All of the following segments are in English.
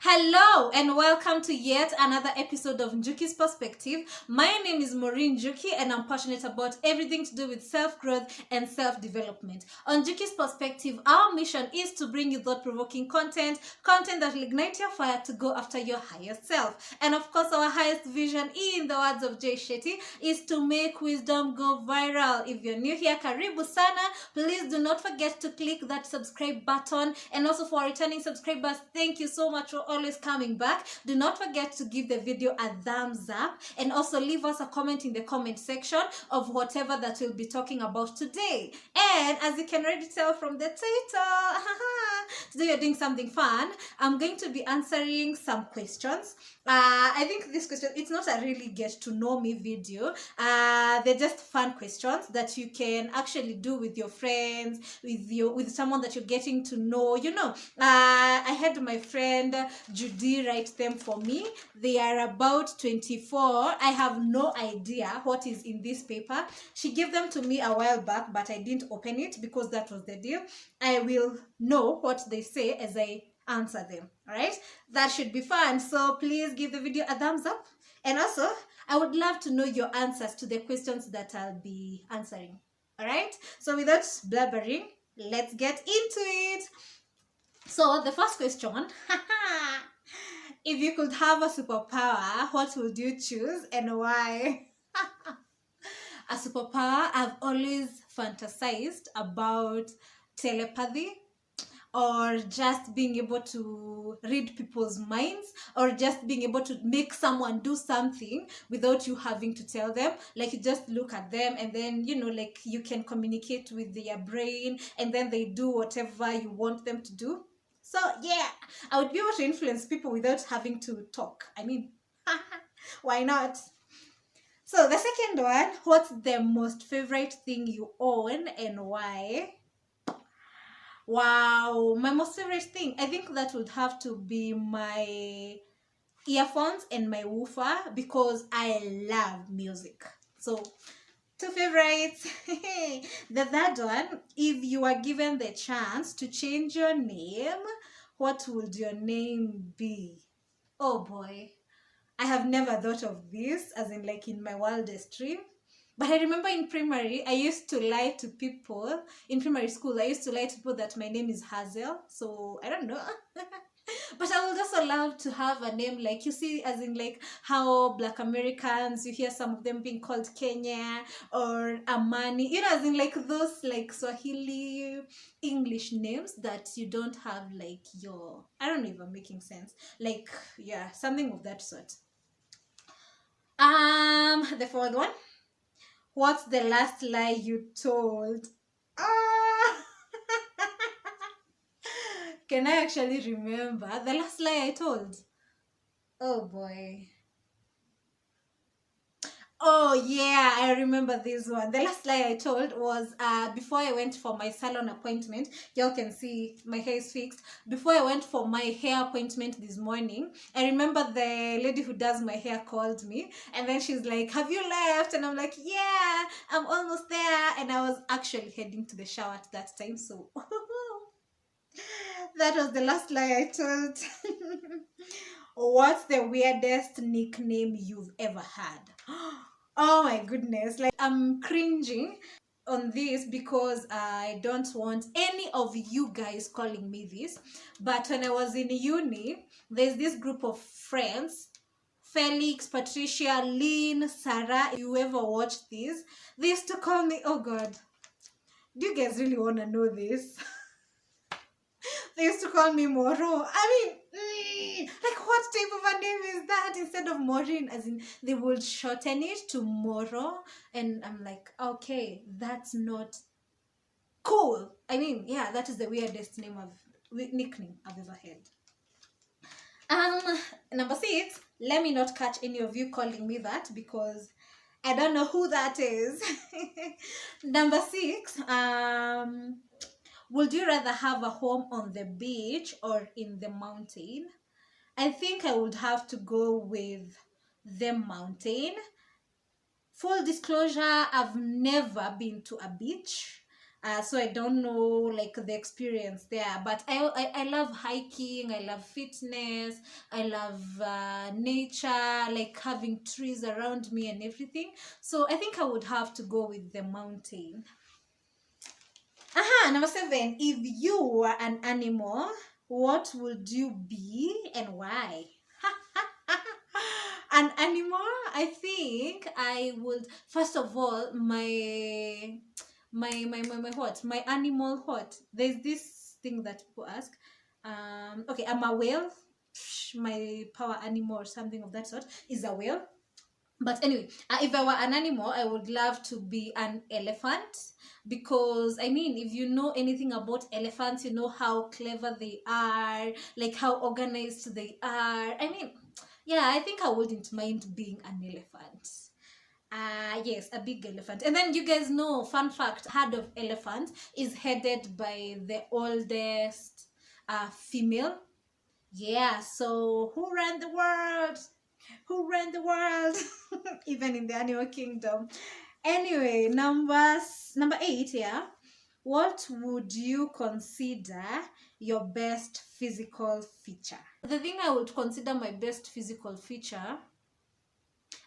Hello and welcome to yet another episode of NJUKI'S Perspective. My name is NJUKI and I'm passionate about everything to do with self-growth and self-development. On NJUKI'S Perspective, our mission is to bring you thought-provoking content that will ignite your fire to go after your higher self. And of course, our highest vision, in the words of Jay Shetty, is to make wisdom go viral. If you're new here, karibu sana. Please do not forget to click that subscribe button. And also for returning subscribers, thank you so much for always coming back. Do not forget to give the video a thumbs up and also leave us a comment in the comment section of whatever that we'll be talking about today. And as you can already tell from the title, today we're doing something fun. I'm going to be answering some questions. I think this question, it's not a really get to know me video. They're just fun questions that you can actually do with your friends, with someone that you're getting to know. I had my friend Judy write them for me. They are about 24. I have no idea what is in this paper. She gave them to me a while back, but I didn't open it because that was the deal. I will know what they say as I answer them. All right, that should be fun. So please give the video a thumbs up, and also I would love to know your answers to the questions that I'll be answering. All right, so without blabbering, let's get into it. So the first question, if you could have a superpower, what would you choose and why? A superpower, I've always fantasized about telepathy, or just being able to read people's minds, or just being able to make someone do something without you having to tell them. Like, you just look at them and then, like, you can communicate with their brain and then they do whatever you want them to do. So yeah, I would be able to influence people without having to talk. I mean, why not? So the second one, what's the most favorite thing you own and why? Wow, my most favorite thing, I think that would have to be my earphones and my woofer, because I love music. So, two favorites. The third one, if you are given the chance to change your name, what would your name be? Oh boy, I have never thought of this, as in like in my wildest dream. But I remember in primary, I used to lie to people. In primary school, I used to lie to people that my name is Hazel. So, I don't know. But I would also love to have a name like, you see, as in like how Black Americans, you hear some of them being called Kenya or Amani. As in like those like Swahili English names that you don't have like your... I don't know if I'm making sense. Like, yeah, something of that sort. The fourth one. What's the last lie you told? Can I actually remember the last lie I told? Oh boy. Oh yeah, I remember this one. The last lie I told was before I went for my salon appointment. Y'all can see my hair is fixed. Before I went for my hair appointment this morning, I remember the lady who does my hair called me, and then she's like, "Have you left?" And I'm like, "Yeah, I'm almost there." And I was actually heading to the shower at that time, so that was the last lie I told. What's the weirdest nickname you've ever had? Oh my goodness, like I'm cringing on this because I don't want any of you guys calling me this. But when I was in uni, there's this group of friends, Felix, Patricia, Lynn, Sarah. If you ever watched this, they used to call me, oh God, do you guys really want to know this? They used to call me Moro. I mean, like what type of a name is that instead of Maureen? As in, they would shorten it to Moro. And I'm like, okay, that's not cool. I mean, yeah, that is the weirdest nickname I've ever had. Number 6, let me not catch any of you calling me that, because I don't know who that is. Number 6, would you rather have a home on the beach or in the mountain? I think I would have to go with the mountain. Full disclosure, I've never been to a beach. So I don't know like the experience there, but I love hiking, I love fitness, I love nature, like having trees around me and everything. So I think I would have to go with the mountain. Number 7, if you were an animal, what would you be and why? An animal, I think I would, first of all, my what? My animal what? There's this thing that people ask. Okay, I'm a whale. My power animal or something of that sort is a whale. But anyway, if I were an animal, I would love to be an elephant, because I mean, if you know anything about elephants, you know how clever they are, like how organized they are. I mean, yeah, I think I wouldn't mind being an elephant. Yes, a big elephant. And then you guys know, fun fact, herd of elephants is headed by the oldest female. Yeah, so who ran the world? Who ran the world? Even in the animal kingdom. Anyway, number 8, yeah. What would you consider your best physical feature? The thing I would consider my best physical feature,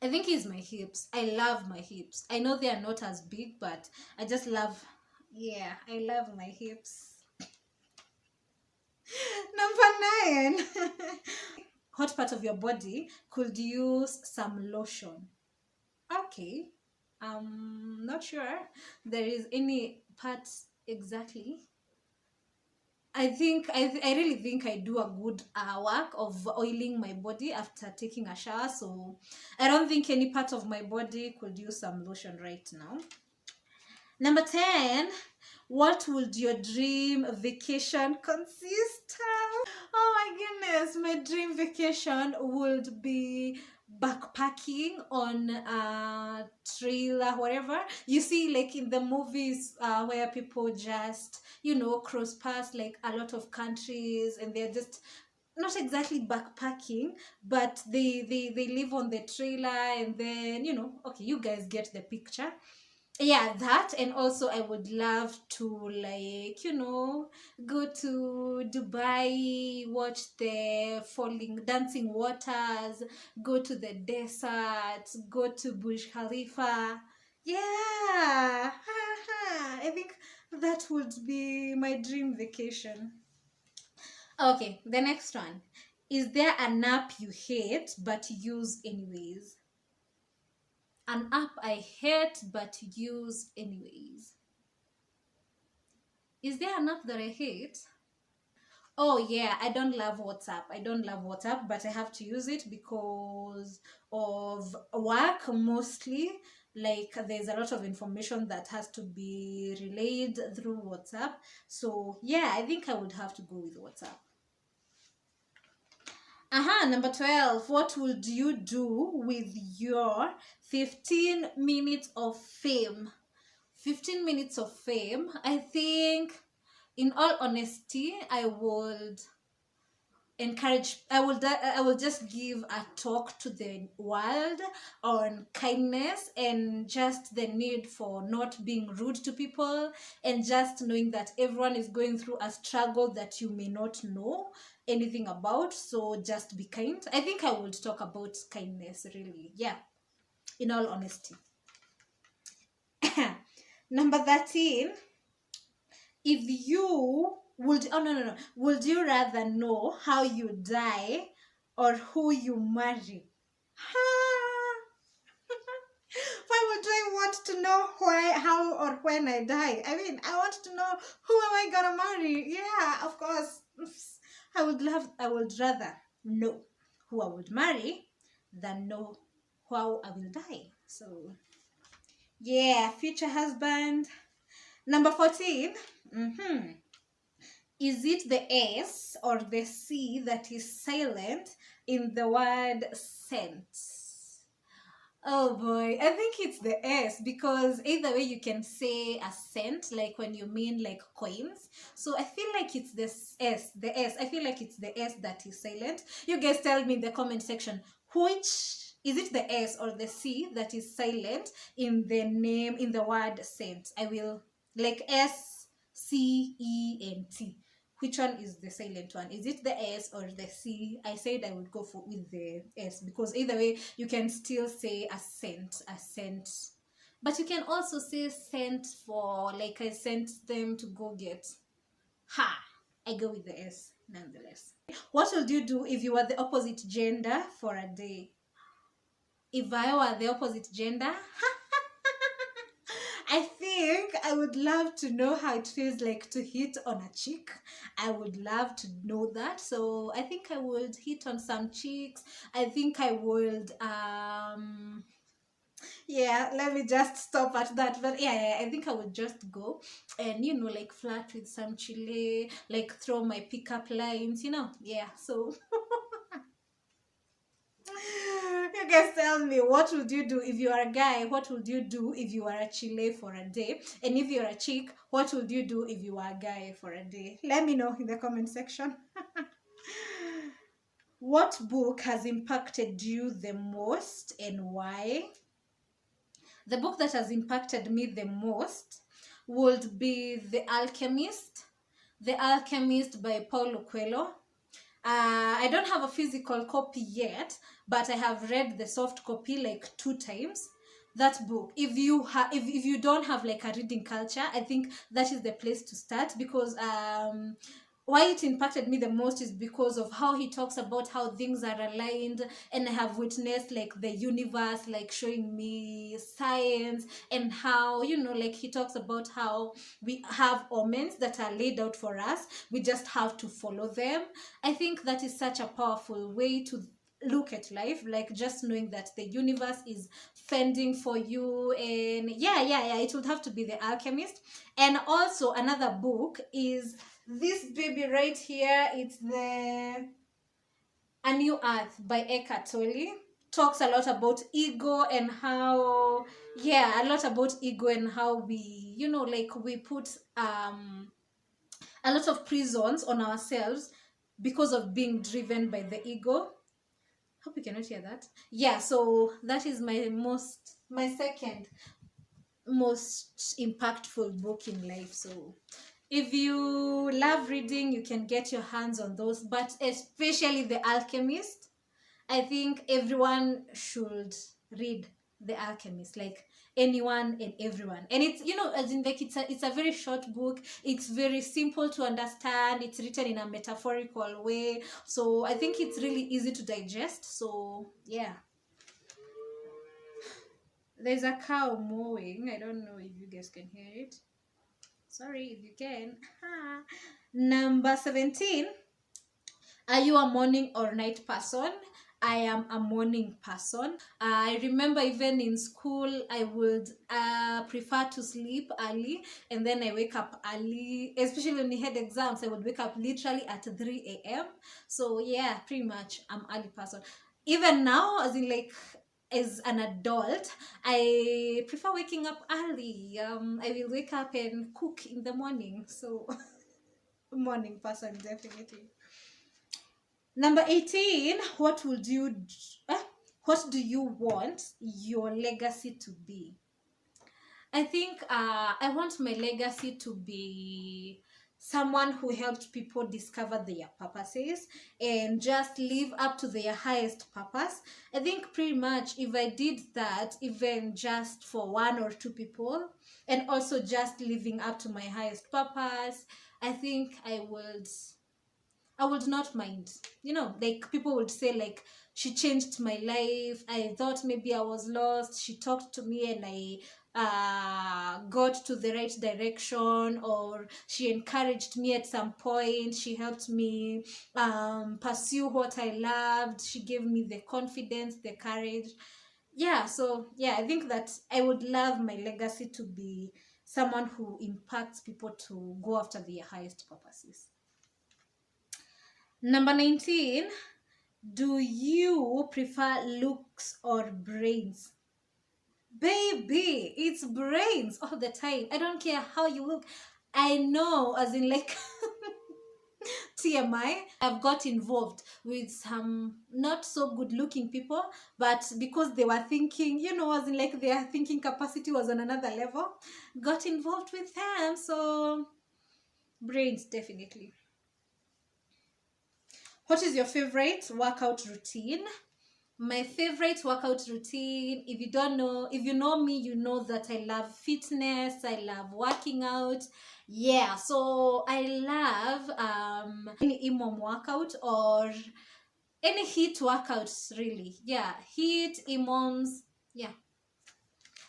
I think, is my hips. I love my hips. I know they are not as big, but I just love, yeah, I love my hips. Number 9. What part of your body could use some lotion? Okay. Not sure there is any part exactly. I really think I do a good work of oiling my body after taking a shower, so I don't think any part of my body could use some lotion right now. Number 10, what would your dream vacation consist of? Oh my goodness, my dream vacation would be backpacking on a trailer, whatever. You see, like in the movies where people just, cross past like a lot of countries, and they're just not exactly backpacking, but they live on the trailer, and then, okay, you guys get the picture. Yeah, that. And also I would love to, like, go to Dubai, watch the falling dancing waters, go to the desert, go to Burj Khalifa. Yeah. I think that would be my dream vacation. Okay, the next one. Is there an app you hate but use anyways? An app I hate but use anyways. Is there an app that I hate? Oh yeah, I don't love WhatsApp. I don't love WhatsApp, but I have to use it because of work mostly. Like there's a lot of information that has to be relayed through WhatsApp. So yeah, I think I would have to go with WhatsApp. Number 12. What would you do with your 15 minutes of fame? 15 minutes of fame. I think, in all honesty, I would I will just give a talk to the world on kindness and just the need for not being rude to people, and just knowing that everyone is going through a struggle that you may not know anything about, so just be kind. I think I would talk about kindness, really. Yeah, in all honesty. Number 13. If you would, oh no, would you rather know how you die or who you marry? Why would I want to know why, how, or when I die? I mean, I want to know who am I gonna marry. Yeah, of course. I would rather know who I would marry than know how I will die. So yeah, future husband. Number 14. Is it the S or the C that is silent in the word scent? Oh boy, I think it's the S, because either way you can say a cent, like when you mean like coins. So I feel like it's this S, the S. I feel like it's the S that is silent. You guys tell me in the comment section, which is it, the S or the C that is silent in the name, in the word cent? I will, like SCENT. Which one is the silent one? Is it the S or the C? I said I would go for with the S, because either way you can still say a cent, a cent. But you can also say sent, for like I sent them to go get. Ha! I go with the S nonetheless. What would you do if you were the opposite gender for a day? If I were the opposite gender, I think I would love to know how it feels like to hit on a chick. I would love to know that. So I think I would hit on some chicks. I think I would yeah, let me just stop at that. But yeah, I think I would just go and like flirt with some chile, like throw my pickup lines, Yeah, so you guys tell me, what would you do if you are a guy? What would you do if you are a chile for a day? And if you're a chick, what would you do if you are a guy for a day? Let me know in the comment section. What book has impacted you the most and why? The book that has impacted me the most would be The Alchemist. The Alchemist by Paulo Coelho. I don't have a physical copy yet, but I have read the soft copy like 2 times. That book, if you don't have like a reading culture, I think that is the place to start, because why it impacted me the most is because of how he talks about how things are aligned, and I have witnessed like the universe like showing me science, and how like he talks about how we have omens that are laid out for us, we just have to follow them. I think that is such a powerful way to look at life, like just knowing that the universe is fending for you. And yeah, it would have to be The Alchemist. And also another book is this baby right here. It's the A New Earth by Eckhart Tolle. Talks a lot about ego and how, yeah, a lot about ego and how we, like we put a lot of prisons on ourselves because of being driven by the ego. Hope you cannot hear that. Yeah, so that is my second most impactful book in life. So if you love reading, you can get your hands on those, but especially The Alchemist. I think everyone should read The Alchemist, like anyone and everyone. And it's, as in like it's a very short book. It's very simple to understand. It's written in a metaphorical way. So I think it's really easy to digest. So yeah. There's a cow mowing. I don't know if you guys can hear it. Sorry if you can. Number 17. Are you a morning or night person? I am a morning person. I remember even in school, I would prefer to sleep early, and then I wake up early, especially when we had exams. I would wake up literally at 3 a.m. So yeah, pretty much I'm early person. Even now, as in like as an adult, I prefer waking up early. I will wake up and cook in the morning. So morning person, definitely. Number 18, what do you want your legacy to be? I think I want my legacy to be someone who helped people discover their purposes and just live up to their highest purpose. I think pretty much if I did that, even just for 1 or 2 people, and also just living up to my highest purpose, I think I would not mind. Like people would say, like, she changed my life. I thought maybe I was lost. She talked to me and I got to the right direction, or she encouraged me at some point. She helped me pursue what I loved. She gave me the confidence, the courage. Yeah, so yeah, I think that I would love my legacy to be someone who impacts people to go after their highest purposes. Number 19, do you prefer looks or brains? Baby, it's brains all the time. I don't care how you look. I know, as in like TMI, I've got involved with some not so good looking people, but because they were thinking, as in like their thinking capacity was on another level, got involved with them. So, brains, definitely. What is your favorite workout routine? My favorite workout routine, if you know me, you know that I love fitness, I love working out. Yeah, so I love any EMOM workout or any HIIT workouts, really. Yeah, HIIT, EMOMs. Yeah,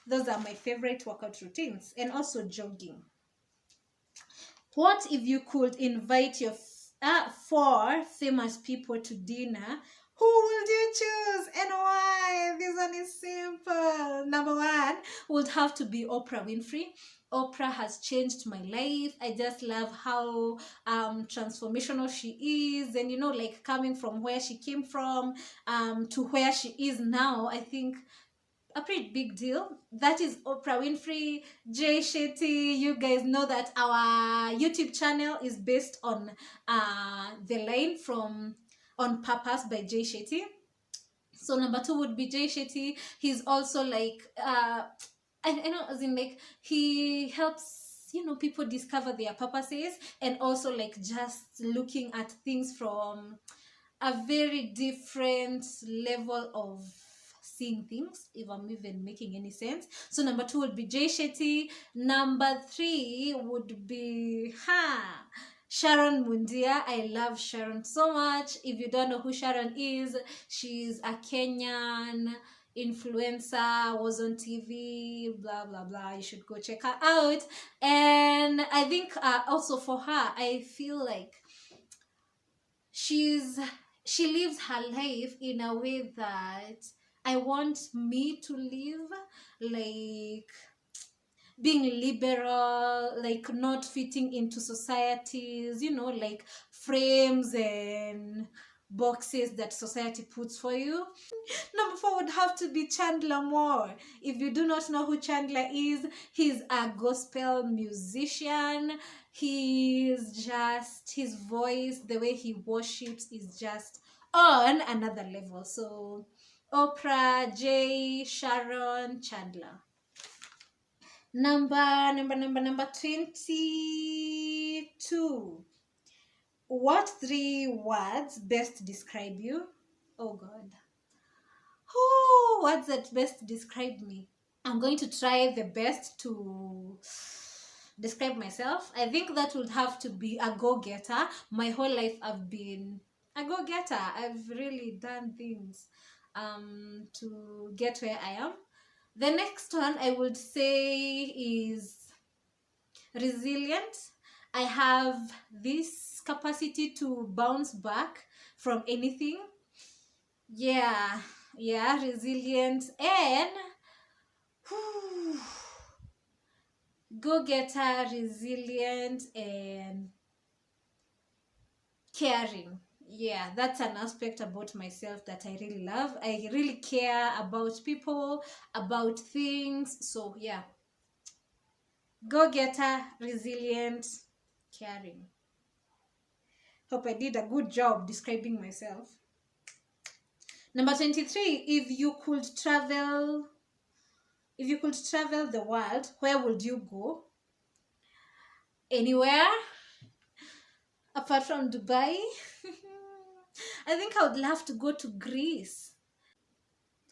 those are my favorite workout routines. And also jogging. What if you could invite your four famous people to dinner? Who would you choose and why? This one is simple. Number one would have to be Oprah Winfrey. Oprah has changed my life. I just love how transformational she is, and like coming from where she came from to where she is now. I think a pretty big deal. That is Oprah Winfrey. Jay Shetty, you guys know that our YouTube channel is based on the line from On Purpose by Jay Shetty. So number two would be Jay Shetty. He's also like I know, as in like he helps people discover their purposes, and also like just looking at things from a very different level of seeing things, if I'm even making any sense. So number two would be Jay Shetty. Number three would be Sharon Mundia. I love Sharon so much. If you don't know who Sharon is, she's a Kenyan influencer, was on TV, blah blah blah. You should go check her out. And I think also for her, I feel like she lives her life in a way that I want me to live, like being liberal, like not fitting into societies, like frames and boxes that society puts for you. Number four would have to be Chandler Moore. If you do not know who Chandler is, he's a gospel musician. His voice, the way he worships is just on another level. So Oprah, Jay, Sharon, Chandler. Number 22. What three words best describe you? Oh God. Who words that best describe me? I'm going to try the best to describe myself. I think that would have to be a go-getter. My whole life I've been a go-getter. I've really done things to get where I am. The next one I would say is resilient. I have this capacity to bounce back from anything. Yeah, resilient and go-getter, resilient, and caring. Yeah, that's an aspect about myself that I really love. I really care about people, about things. So yeah, go-getter, resilient, caring. Hope I did a good job describing myself. Number 23, if you could travel the world, where would you go? Anywhere apart from Dubai? I think I would love to go to Greece.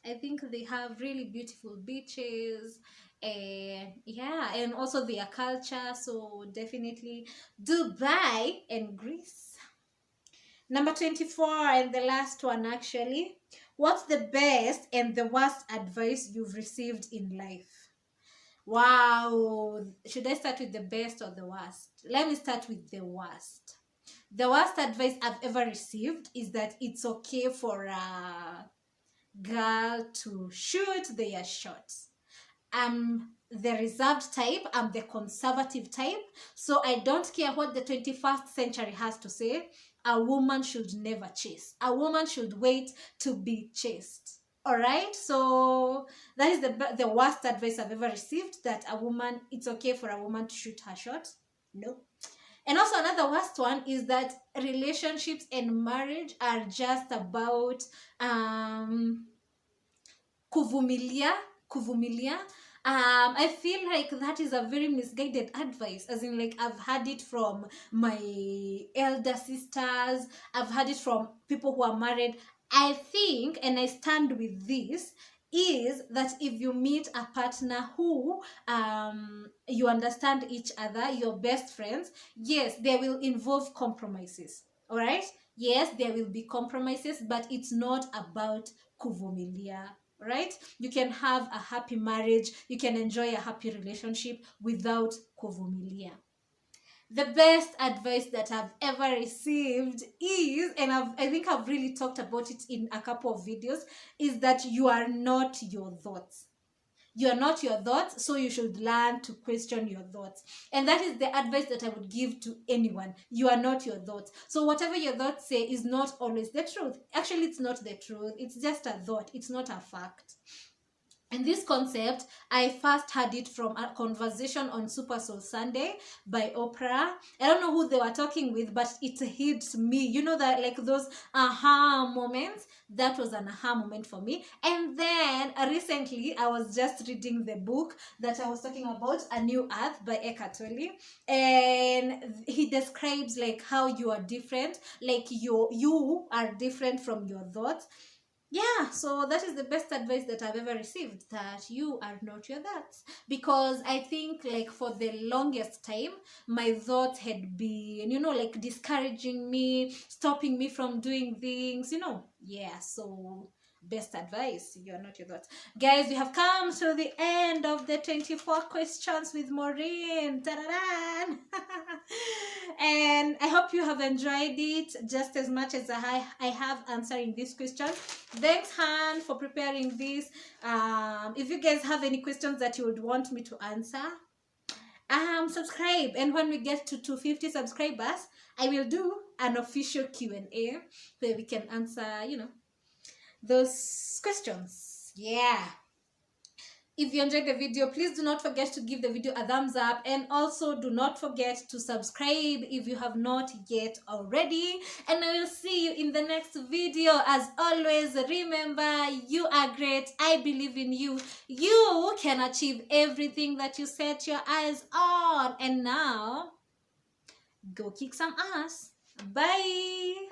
I think they have really beautiful beaches, and yeah, and also their culture. So definitely Dubai and Greece. Number 24, and the last one actually. What's the best and the worst advice you've received in life? Wow. Should I start with the best or the worst? Let me start with the worst. The worst advice I've ever received is that it's okay for a girl to shoot their shots. I'm the reserved type, I'm the conservative type, so I don't care what the 21st century has to say. A woman should never chase. A woman should wait to be chased. All right, so that is the worst advice I've ever received, that it's okay for a woman to shoot her shot. No. And also another worst one is that relationships and marriage are just about kuvumilia. I feel like that is a very misguided advice, as in, like, I've had it from my elder sisters, I've had it from people who are married. I think, and I stand with this, is that if you meet a partner who you understand each other, your best friends, yes, there will involve compromises. All right, yes, there will be compromises, but it's not about kuvumilia. Right? You can have a happy marriage, you can enjoy a happy relationship without kuvumilia. The best advice that I've ever received is, and I think I've really talked about it in a couple of videos, is that you are not your thoughts. You are not your thoughts, so you should learn to question your thoughts. And that is the advice that I would give to anyone. You are not your thoughts. So whatever your thoughts say is not always the truth. Actually, it's not the truth. It's just a thought. It's not a fact. And this concept, I first heard it from a conversation on Super Soul Sunday by Oprah. I don't know who they were talking with, but it hit me. You know, that, like, those aha moments. That was an aha moment for me. And then recently, I was just reading the book that I was talking about, A New Earth by Eckhart Tolle. And he describes, like, how you are different. Like, you are different from your thoughts. Yeah, so that is the best advice that I've ever received, that you are not your thoughts. Because I think, like, for the longest time, my thoughts had been, like, discouraging me, stopping me from doing things, Yeah, so best advice, you are not your thoughts. Guys, we have come to the end of the 24 questions with Maureen. Ta-da-da! And I hope you have enjoyed it just as much as I have answering this question. Thanks, Han, for preparing this. If you guys have any questions that you would want me to answer, subscribe. And when we get to 250 subscribers, I will do an official Q&A where we can answer, those questions. Yeah. If you enjoyed the video, please do not forget to give the video a thumbs up, and also do not forget to subscribe if you have not yet already. And I will see you in the next video. As always, remember, you are great. I believe in you. You can achieve everything that you set your eyes on. And now, go kick some ass. Bye.